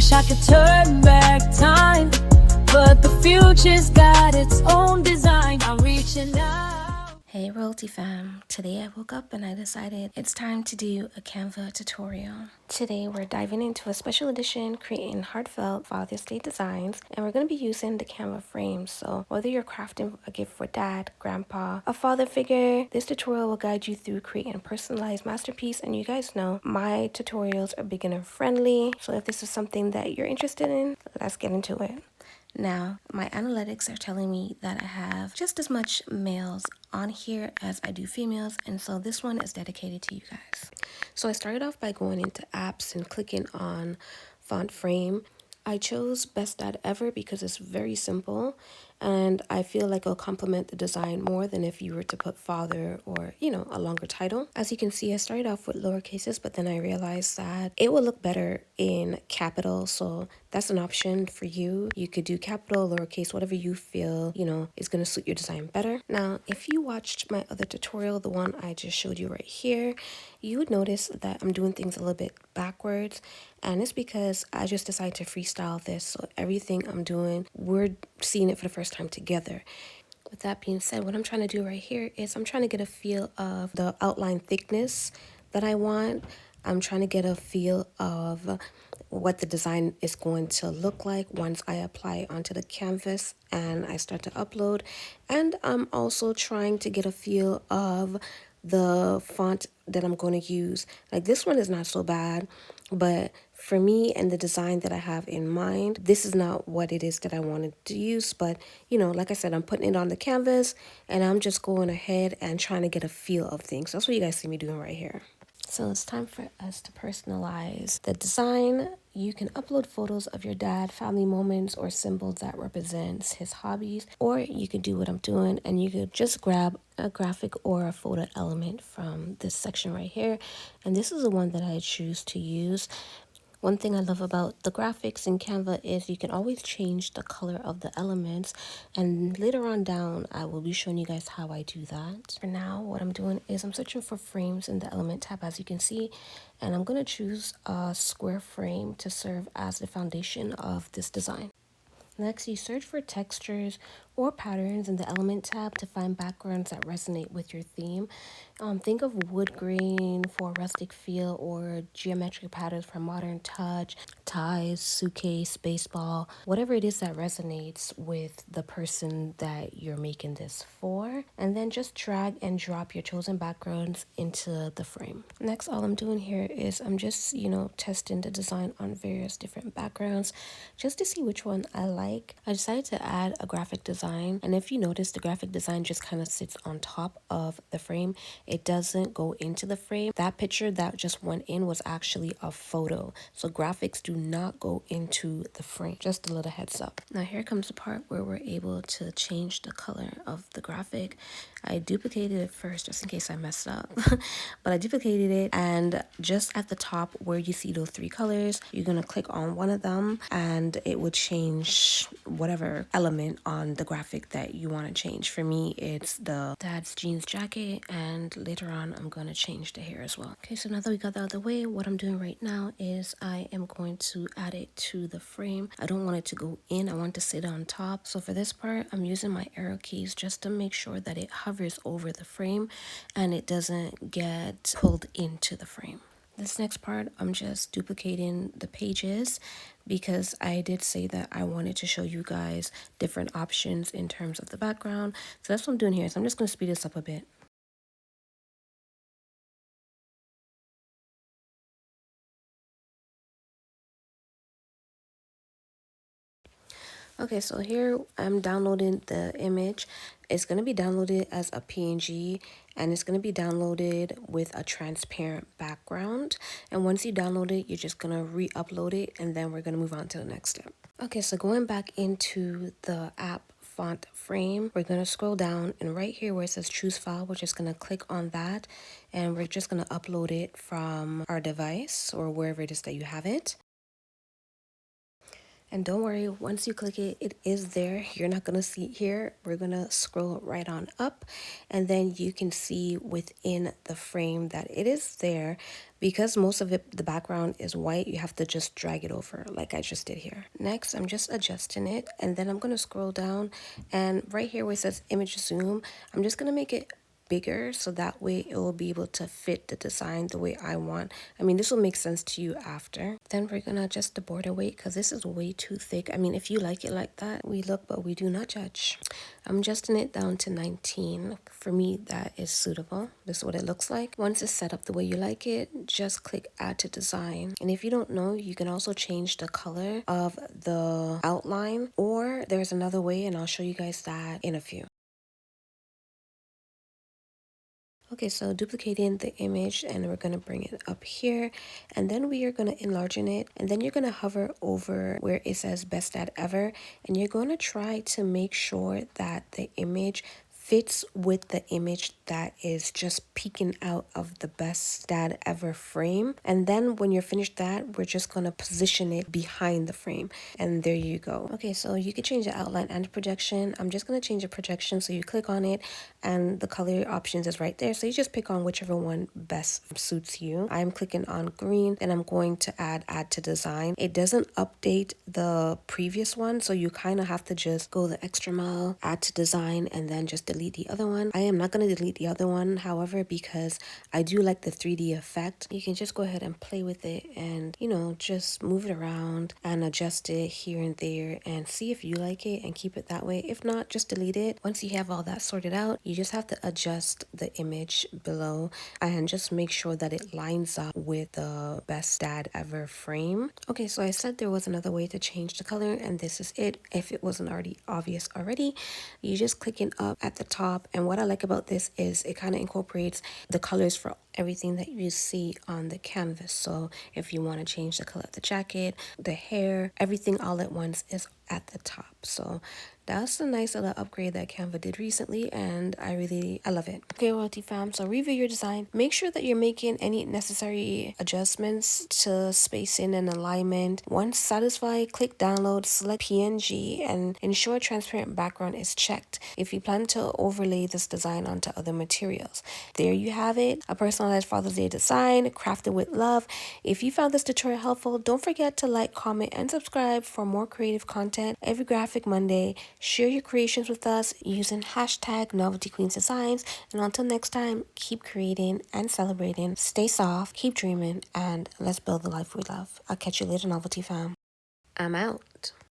wish I could turn back time, but the future's got its own design. I'm reaching out. Hey Royalty fam, today I woke up and I decided it's time to do a Canva tutorial. Today we're diving into a special edition creating heartfelt Father's Day designs, and we're going to be using the Canva frames. So whether you're crafting a gift for dad, grandpa, a father figure, this tutorial will guide you through creating a personalized masterpiece. And you guys know my tutorials are beginner friendly, so if this is something that you're interested in, let's get into it. Now, my analytics are telling me that I have just as much males on here as I do females, and so this one is dedicated to you guys. So I started off by going into apps and clicking on font frame. I chose Best Dad Ever because it's very simple, and I feel like it'll complement the design more than if you were to put father or, a longer title. As you can see, I started off with lower cases, but then I realized that it would look better in capital, so that's an option for you. You could do capital, lowercase, whatever you feel, is going to suit your design better. Now, if you watched my other tutorial, the one I just showed you right here, you would notice that I'm doing things a little bit backwards, and it's because I just decided to freestyle this. So everything I'm doing, we're seeing it for the first time together. With that being said, what I'm trying to do right here is I'm trying to get a feel of the outline thickness that I want. I'm trying to get a feel of what the design is going to look like once I apply it onto the canvas and I start to upload. And I'm also trying to get a feel of the font that I'm going to use. Like, this one is not so bad, but for me and the design that I have in mind, this is not what it is that I wanted to use. But like I said, I'm putting it on the canvas and I'm just going ahead and trying to get a feel of things. That's what you guys see me doing right here. So it's time for us to personalize the design. You can upload photos of your dad, family moments, or symbols that represents his hobbies, or you could do what I'm doing and you could just grab a graphic or a photo element from this section right here. And this is the one that I choose to use. One thing I love about the graphics in Canva is you can always change the color of the elements, and later on down I will be showing you guys how I do that. For now, what I'm doing is I'm searching for frames in the element tab, as you can see, and I'm going to choose a square frame to serve as the foundation of this design. Next, you search for textures or patterns in the element tab to find backgrounds that resonate with your theme. Think of wood grain for a rustic feel, or geometric patterns for modern touch, ties, suitcase, baseball, whatever it is that resonates with the person that you're making this for. And then just drag and drop your chosen backgrounds into the frame. Next, all I'm doing here is I'm just, testing the design on various different backgrounds just to see which one I like. I decided to add a graphic design, and if you notice, the graphic design just kind of sits on top of the frame. It doesn't go into the frame. That picture that just went in was actually a photo, so graphics do not go into the frame. Just a little heads up. Now here comes the part where we're able to change the color of the graphic. I duplicated it first just in case I messed up, but I duplicated it, and just at the top where you see those three colors, you're gonna click on one of them and it would change whatever element on the graphic that you want to change. For me, it's the dad's jeans jacket, and later on I'm going to change the hair as well. Okay, so now that we got that out of the way, what I'm doing right now is I am going to add it to the frame. I don't want it to go in, I want to sit on top. So for this part, I'm using my arrow keys just to make sure that it hovers over the frame and it doesn't get pulled into the frame. This next part, I'm just duplicating the pages because I did say that I wanted to show you guys different options in terms of the background. So that's what I'm doing here. So I'm just going to speed this up a bit. Okay, so here I'm downloading the image. It's going to be downloaded as a PNG, and it's going to be downloaded with a transparent background. And once you download it, you're just going to re-upload it, and then we're going to move on to the next step. Okay, so going back into the app font frame, we're going to scroll down, and right here where it says choose file, we're just going to click on that, and we're just going to upload it from our device or wherever it is that you have it. And don't worry, once you click it, it is there. You're not going to see it here. We're going to scroll right on up, and then you can see within the frame that it is there. Because most of it, the background is white, you have to just drag it over like I just did here. Next, I'm just adjusting it, and then I'm going to scroll down, and right here where it says image zoom, I'm just going to make it bigger so that way it will be able to fit the design the way I want. I mean, this will make sense to you after. Then we're gonna adjust the border weight because this is way too thick. I mean, if you like it like that, we look, but we do not judge. I'm adjusting it down to 19. For me, that is suitable. This is what it looks like. Once it's set up the way you like it, just click add to design. And if you don't know, you can also change the color of the outline, or there's another way, and I'll show you guys that in a few. Okay, so duplicating the image, and we're going to bring it up here, and then we are going to enlarge it, and then you're going to hover over where it says best dad ever, and you're going to try to make sure that the image fits with the image that is just peeking out of the best dad ever frame. And then when you're finished that, we're just going to position it behind the frame, and there you go. Okay, so you can change the outline and the projection. I'm just going to change the projection, so you click on it and the color options is right there, so you just pick on whichever one best suits you. I'm clicking on green, and I'm going to add to design. It doesn't update the previous one, so you kind of have to just go the extra mile, add to design, and then just delete the other one. I am not going to delete the other one, however, because I do like the 3D effect. You can just go ahead and play with it and, you know, just move it around and adjust it here and there and see if you like it and keep it that way. If not, just delete it. Once you have all that sorted out, you just have to adjust the image below and just make sure that it lines up with the best dad ever frame. Okay, so I said there was another way to change the color, and this is it. If it wasn't already obvious already, you just clicking up at the top, and what I like about this is it kind of incorporates the colors for everything that you see on the canvas. So if you want to change the color of the jacket, the hair, everything all at once is at the top. So that's a nice little upgrade that Canva did recently, and I love it. Okay, Royalty fam, so review your design. Make sure that you're making any necessary adjustments to spacing and alignment. Once satisfied, click download, select PNG, and ensure transparent background is checked if you plan to overlay this design onto other materials. There you have it, a personalized Father's Day design crafted with love. If you found this tutorial helpful, don't forget to like, comment, and subscribe for more creative content every graphic Monday. Share your creations with us using hashtag Noveltyqueens Designs. And until next time, keep creating and celebrating. Stay soft, keep dreaming, and let's build the life we love. I'll catch you later, Novelty fam. I'm out.